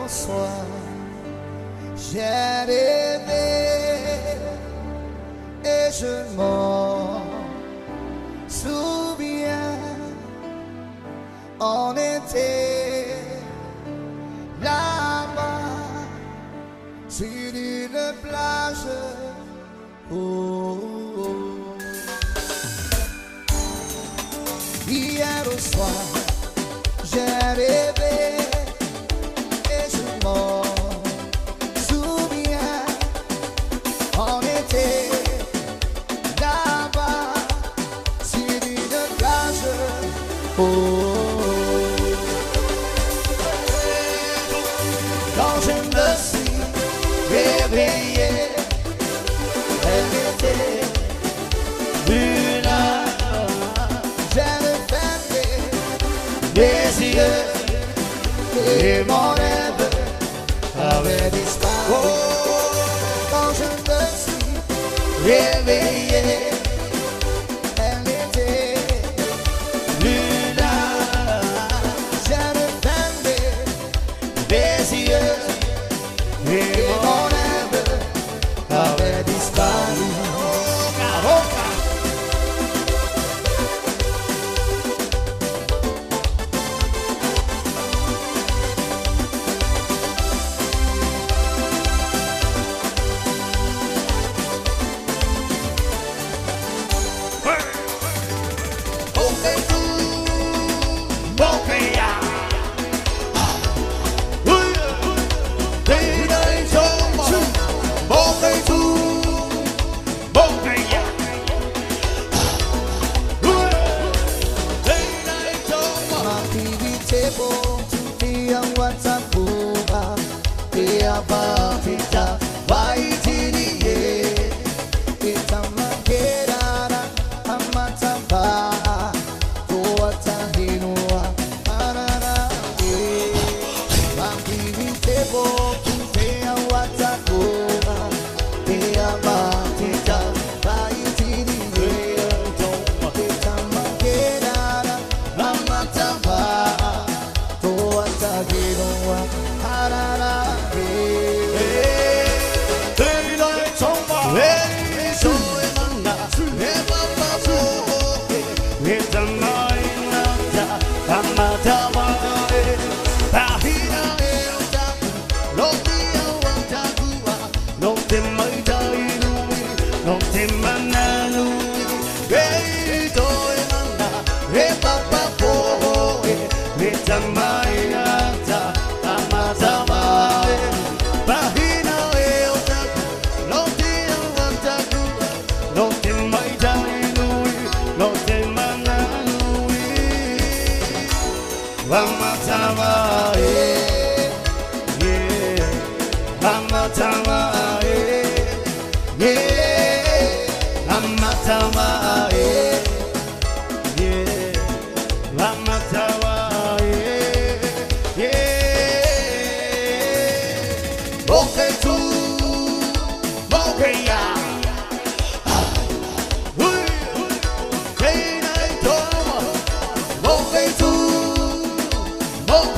soir, j'ai rêvé et je m'en souviens. On était là-bas sur une plage. Oh, oh. Hier au soir, j'ai rêvé et je m'en souviens. On était là-bas sur une plage. Oh. Quand je me suis réveillé, elle était plus là. J'ai fermé les yeux et mon rêve avait disparu. Oh, quand je me suis réveillé, elle était plus là. J'ai fermé les yeux et mon rêve avait disparu.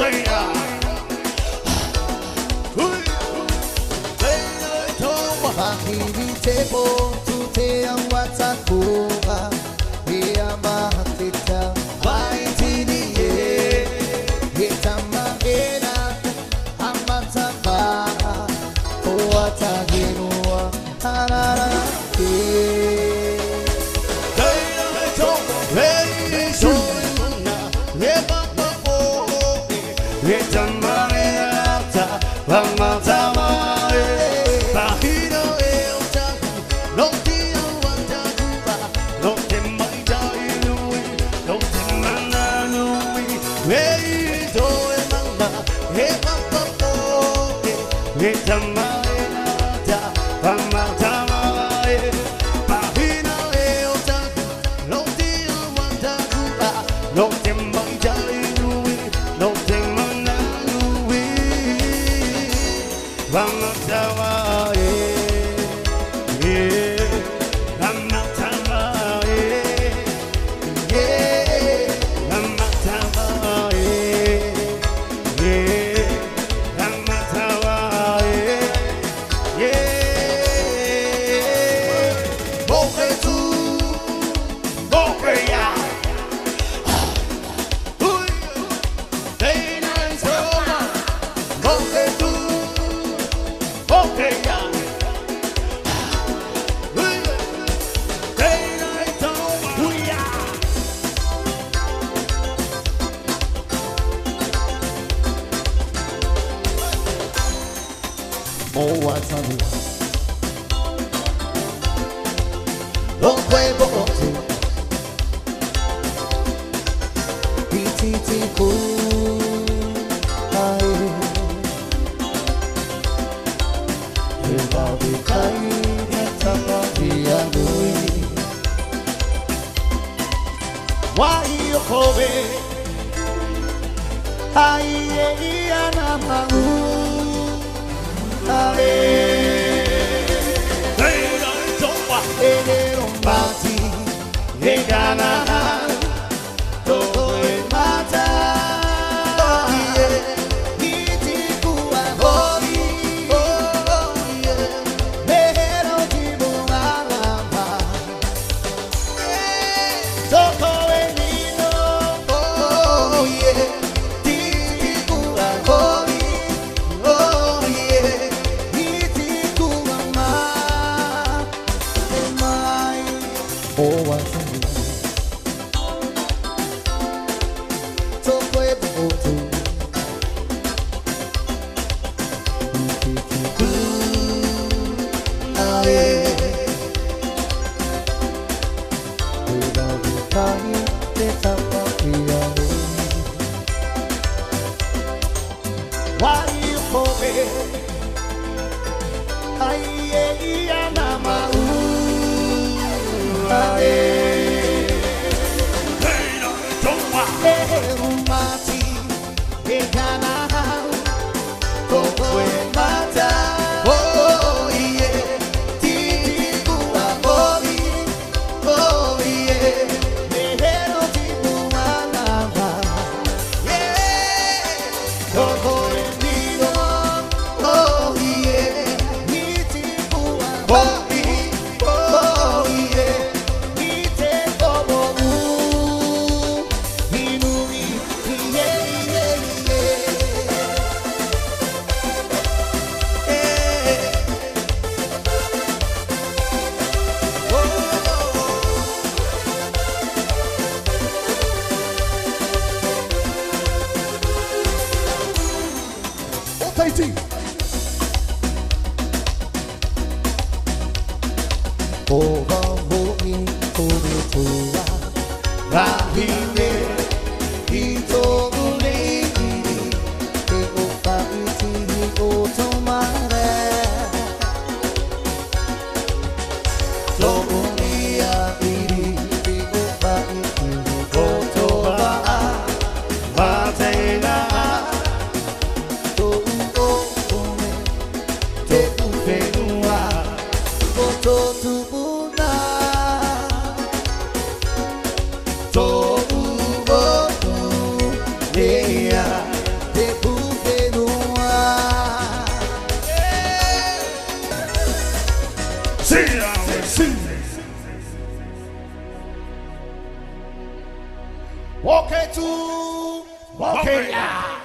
Okay. what's on it. Don't play boxing. Iti ko ay Ibabi kay Tama diagoy Why you kobe Ay na mau Ay Bati Egana Okay, two, okay, yeah.